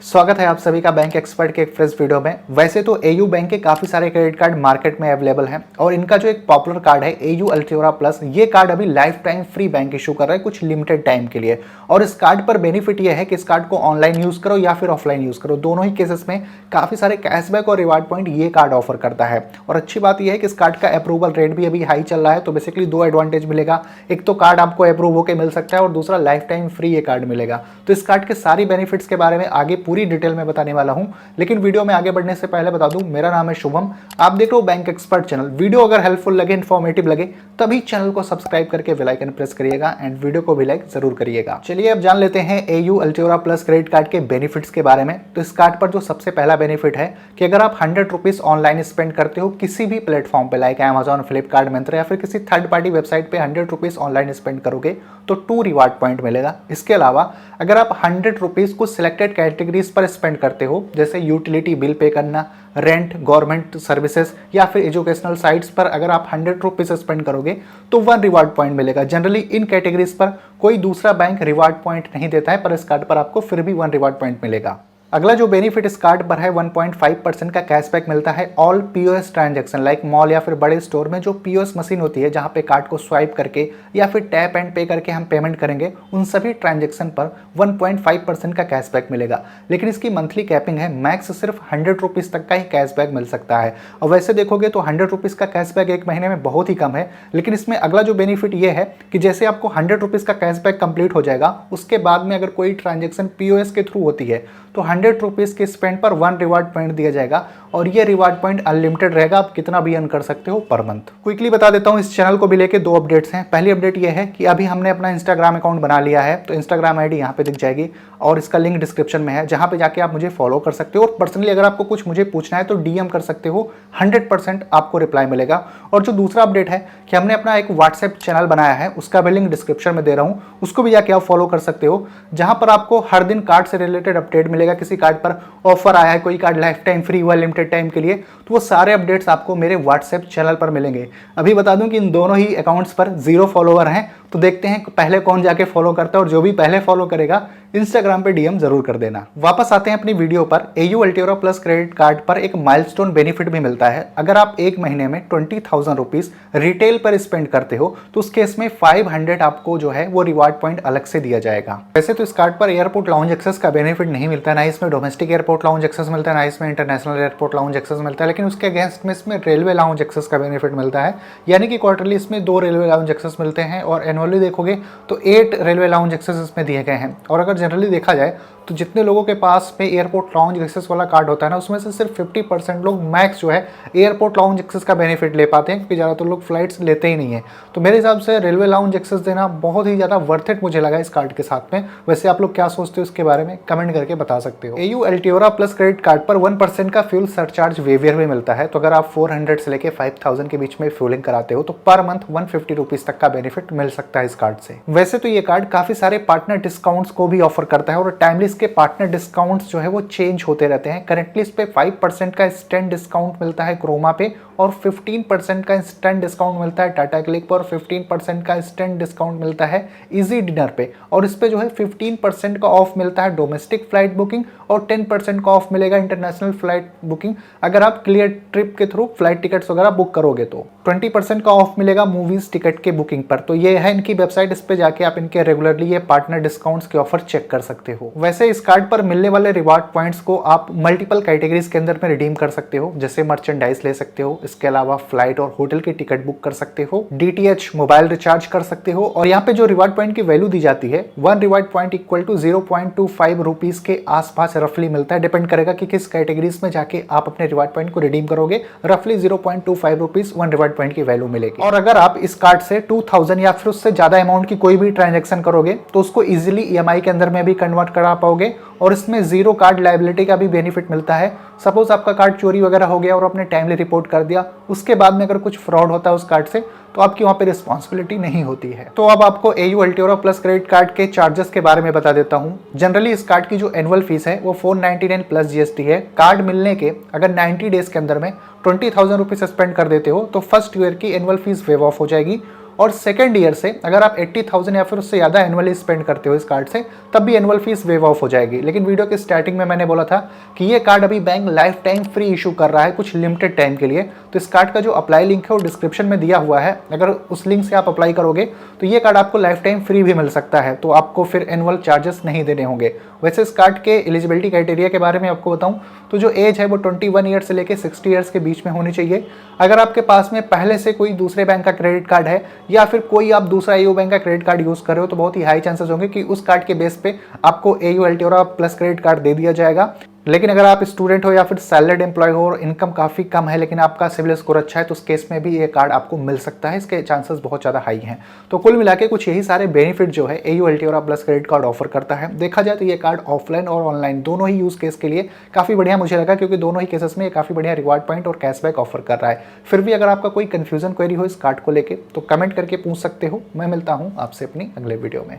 स्वागत है आप सभी का बैंक एक्सपर्ट के एक फ्रेश वीडियो में। वैसे तो एयू बैंक के काफ़ी सारे क्रेडिट कार्ड मार्केट में अवेलेबल हैं और इनका जो एक पॉपुलर कार्ड है एयू अल्टियोरा प्लस, ये कार्ड अभी life time free bank issue कर रहा है कुछ लिमिटेड टाइम के लिए। और इस कार्ड पर बेनिफिट ये है कि इस कार्ड को ऑनलाइन यूज़ करो या फिर ऑफलाइन यूज़ करो, दोनों ही केसेस में काफ़ी सारे कैशबैक और रिवार्ड पॉइंट ये कार्ड ऑफर करता है। और अच्छी बात यह है कि इस कार्ड का अप्रूवल रेट भी अभी हाई चल रहा है, तो बेसिकली दो एडवांटेज मिलेगा। एक तो कार्ड आपको अप्रूव होकर मिल सकता है और दूसरा लाइफ टाइम फ्री ये कार्ड मिलेगा। तो इस कार्ड के सारी बेनिफिट्स के बारे में आगे पूरी डिटेल में बताने वाला हूं, लेकिन वीडियो में आगे बढ़ने से पहले बता दूं, मेरा नाम है शुभम, आप देख रहे हो बैंक एक्सपर्ट चैनल। वीडियो अगर हेल्पफुल लगे, इन्फॉर्मेटिव लगे, तभी चैनल को सब्सक्राइब करके बेल आइकन प्रेस करिएगा एंड वीडियो को भी लाइक जरूर करिएगा। चलिए अब जान लेते हैं AU Altiora plus credit card के बेनिफिट्स के बारे में। तो इस कार्ड पर जो सबसे पहला बेनिफिट है कि अगर आप 100 रुपीज ऑनलाइन स्पेंड करते हो किसी भी प्लेटफॉर्म पे, लाइक अमेजॉन, फ्लिपकार्ट, मिंत्रा या फिर किसी थर्ड पार्टी वेबसाइट पे 100 रुपीज ऑनलाइन स्पेंड करोगे तो 2 रिवार्ड पॉइंट मिलेगा। इसके अलावा अगर आप 100 रुपीज को सिलेक्टेड कैटेगरीज पर स्पेंड करते हो, जैसे यूटिलिटी बिल पे करना, रेंट, गवर्नमेंट सर्विसेज या फिर एजुकेशनल साइट्स पर अगर आप 100 रुपीज स्पेंड करोगे तो 1 रिवार्ड पॉइंट मिलेगा। जनरली इन कैटेगरीज पर कोई दूसरा बैंक रिवार्ड पॉइंट नहीं देता है, पर इस कार्ड पर आपको फिर भी 1 रिवार्ड पॉइंट मिलेगा। अगला जो बेनिफिट इस कार्ड पर है 1.5% का कैशबैक मिलता है all POS transaction, like mall या फिर बड़े स्टोर में जो पीओएस मशीन होती है, जहां पे कार्ड को स्वाइप करके या फिर टैप एंड पे करके हम पेमेंट करेंगे, उन सभी ट्रांजैक्शन पर 1.5% का कैशबैक मिलेगा। लेकिन इसकी मंथली कैपिंग है, मैक्स सिर्फ 100 रुपीज़ तक का ही कैशबैक मिल सकता है। और वैसे देखोगे तो 100 रुपीज़ का कैशबैक एक महीने में बहुत ही कम है। लेकिन इसमें अगला जो बेनिफिट ये है कि जैसे आपको 100 रुपीज़ का कैशबैक कंप्लीट हो जाएगा, उसके बाद में अगर कोई ट्रांजैक्शन पीओएस के थ्रू होती है तो 100 रुपीज़ के स्पेंड पर 1 रिवार्ड पॉइंट दिया जाएगा और ये रिवार्ड पॉइंट अनलिमिटेड रहेगा, आप कितना भी अर्न कर सकते हो पर मंथ। क्विकली बता देता हूँ, इस चैनल को भी लेके 2 अपडेट्स हैं। पहली अपडेट ये है कि अभी हमने अपना इंस्टाग्राम अकाउंट बना लिया है, तो इंस्टाग्राम आईडी यहाँ पे दिख जाएगी और इसका लिंक डिस्क्रिप्शन में है, जहाँ पे जाके आप मुझे फॉलो कर सकते हो और पर्सनली अगर आपको कुछ मुझे पूछना है तो डीएम कर सकते हो, 100% आपको रिप्लाई मिलेगा। और जो दूसरा अपडेट है कि हमने अपना एक व्हाट्सएप चैनल बनाया है, उसका भी लिंक डिस्क्रिप्शन में दे रहा हूँ, उसको भी जाके आप फॉलो कर सकते हो, जहाँ पर आपको हर दिन कार्ड से रिलेटेड अपडेट मिलेगा। किसी कार्ड पर ऑफर आया है, कोई कार्ड लाइफ टाइम फ्री हुआ लिमिटेड टाइम के लिए, तो वो सारे अपडेट्स आपको मेरे व्हाट्सएप चैनल पर मिलेंगे। अभी बता दूं कि इन दोनों ही अकाउंट्स पर 0 फॉलोवर हैं, तो देखते हैं पहले कौन जाके फॉलो करता है और जो भी पहले फॉलो करेगा इंस्टाग्राम पे डीएम जरूर कर देना। वापस आते हैं अपनी वीडियो पर। AU Altiora plus credit card पर एक माइलस्टोन बेनिफिट भी मिलता है। अगर आप एक महीने में 20,000 रुपीज रिटेल पर स्पेंड करते हो तो उस केस में 500 आपको जो है वो रिवार्ड पॉइंट अलग से दिया जाएगा। वैसे तो इस कार्ड पर एयरपोर्ट लाउंज एक्सेस का बेनिफिट नहीं मिलता, ना इसमें डोमेस्टिक एयरपोर्ट लाउंज एक्सेस मिलता है, ना इसमें इंटरनेशनल एयरपोर्ट लाउंज एक्सेस मिलता है। लेकिन उसके अगेंस्ट में इसमें रेलवे लाउंज एक्सेस का बेनिफिट मिलता है, यानी कि क्वार्टरली इसमें 2 रेलवे लाउंज एक्सेस मिलते हैं और एनुअली देखोगे तो 8 रेलवे लाउंज एक्सेस इसमें दिए गए हैं। और अगर जनरली देखा जाए तो जितने लोगों के पास में एयरपोर्ट लाउंज एक्सेस वाला कार्ड होता है ना, उसमें से सिर्फ 50% लोग मैक्स जो है एयरपोर्ट लाउंज एक्सेस का बेनिफिट ले पाते हैं, क्योंकि ज़्यादातर लोग फ्लाइट्स लेते ही नहीं है। तो मेरे हिसाब से रेलवे लाउंज एक्सेस देना बहुत ही ज़्यादा वर्थ इट मुझे लगा इस कार्ड के साथ में। वैसे आप लोग क्या सोचते हो इसके बारे में कमेंट करके बता सकते हो। AU Altiora plus credit card पर 1% का फ्यूल सरचार्ज वेवियर भी मिलता है। तो अगर आप 400 से लेके 5000 के बीच में फ्यूलिंग कराते हो तो पर मंथ 150 रुपीज़ तक का बेनिफिट मिल सकता है इस कार्ड से। वैसे तो ये कार्ड काफ़ी सारे पार्टनर डिस्काउंट्स को भी ऑफर करता है और टाइमली इसके पार्टनर डिस्काउंट्स जो है वो चेंज होते रहते हैं। करेंटली इस पे 5% का इंस्टेंट डिस्काउंट मिलता है क्रोमा पे और 15% का इंस्टेंट डिस्काउंट मिलता है टाटा क्लिक पर और 15% का इंस्टेंट डिस्काउंट मिलता है इजी डिनर पे। और इस पे जो है 15% का ऑफ मिलता है डोमेस्टिक फ्लाइट बुकिंग और 10% का ऑफ मिलेगा इंटरनेशनल फ्लाइट बुकिंग, अगर आप क्लियर ट्रिप के थ्रू फ्लाइट टिकट्स वगैरह बुक करोगे तो 20% का ऑफ मिलेगा मूवीज टिकट के बुकिंग पर। तो ये है इनकी वेबसाइट, इस पे जाके आप इनके रेगुलरली ये पार्टनर डिस्काउंट्स के ऑफर चेक कर सकते हो। वैसे इस कार्ड पर मिलने वाले रिवार्ड पॉइंट्स को आप मल्टीपल कैटेगरीज के अंदर में रिडीम कर सकते हो, जैसे मर्चेंडाइज ले सकते हो, इसके अलावा फ्लाइट और होटल की टिकट बुक कर सकते हो, डीटीएच मोबाइल रिचार्ज कर सकते हो। और यहाँ पे जो रिवार्ड पॉइंट की वैल्यू दी जाती है, 1 reward point equal to 0.25 rupees के आसपास रफली मिलता है। डिपेंड करेगा कि किस कैटेगरीज में जाके आप अपने रिवार्ड पॉइंट को रिडीम करोगे, रफली 0.25 रुपीज 1 रिवार्ड पॉइंट की वैल्यू मिलेगी। और अगर आप इस कार्ड से 2000 या फिर उससे ज्यादा अमाउंट की कोई भी ट्रांजेक्शन करोगे तो उसको इजिली ईएमआई के अंदर में भी कन्वर्ट करा पाओगे और इसमें 0 कार्ड लायबिलिटी का भी बेनिफिट मिलता है। सपोज आपका कार्ड चोरी वगैरह हो गया और आपने टाइमली रिपोर्ट कर दिया, उसके बाद में अगर कुछ फ्रॉड होता है उस कार्ड से तो आपकी वहाँ पे रिस्पॉन्सिबिलिटी नहीं होती है। तो अब आपको AU Altiora plus credit card के चार्जेस के बारे में बता देता हूँ। जनरली इस कार्ड की जो एनुअल फीस है वो 499 प्लस जीएसटी है। कार्ड मिलने के अगर 90 डेज के अंदर में 20,000 रुपीज स्पेंड कर देते हो तो फर्स्ट ईयर की एनुअल फीस वेव ऑफ हो जाएगी और सेकेंड ईयर से अगर आप 80,000 या फिर उससे ज़्यादा एनुअली स्पेंड करते हो इस कार्ड से, तब भी एनुअल फीस वेव ऑफ हो जाएगी। लेकिन वीडियो के स्टार्टिंग में मैंने बोला था कि ये कार्ड अभी bank life time free issue कर रहा है कुछ लिमिटेड टाइम के लिए। तो इस कार्ड का जो अप्लाई लिंक है वो डिस्क्रिप्शन में दिया हुआ है, अगर उस लिंक से आप अप्लाई करोगे तो ये कार्ड आपको लाइफ टाइम फ्री भी मिल सकता है, तो आपको फिर एनुअल चार्जेस नहीं देने होंगे। वैसे इस कार्ड के एलिजिबिलिटी क्राइटेरिया के बारे में आपको बताऊं तो जो एज है वो 21 ईयर से लेकर 60 ईयर्स के बीच में होनी चाहिए। अगर आपके पास में पहले से कोई दूसरे बैंक का क्रेडिट कार्ड है या फिर कोई आप दूसरा एयू बैंक का क्रेडिट कार्ड यूज कर रहे हो तो बहुत ही हाई चांसेस होंगे कि उस कार्ड के बेस पे आपको AU Altiora plus credit card दे दिया जाएगा। लेकिन अगर आप स्टूडेंट हो या फिर सैलरीड एम्प्लॉय हो और इनकम काफ़ी कम है लेकिन आपका सिविल स्कोर अच्छा है तो उस केस में भी ये कार्ड आपको मिल सकता है, इसके चांसेस बहुत ज़्यादा हाई हैं। तो कुल मिला के कुछ यही सारे बेनिफिट जो है AU Altiora plus credit card offer करता है। देखा जाए तो ये कार्ड ऑफलाइन और ऑनलाइन दोनों ही यूज़ केस के लिए काफ़ी बढ़िया मुझे लगा, क्योंकि दोनों ही केसेस में ये काफ़ी बढ़िया रिवार्ड पॉइंट और कैशबैक ऑफर कर रहा है। फिर भी अगर आपका कोई कन्फ्यूजन क्वेरी हो इस कार्ड को लेकर तो कमेंट करके पूछ सकते हो। मैं मिलता हूँ आपसे अपनी अगले वीडियो में।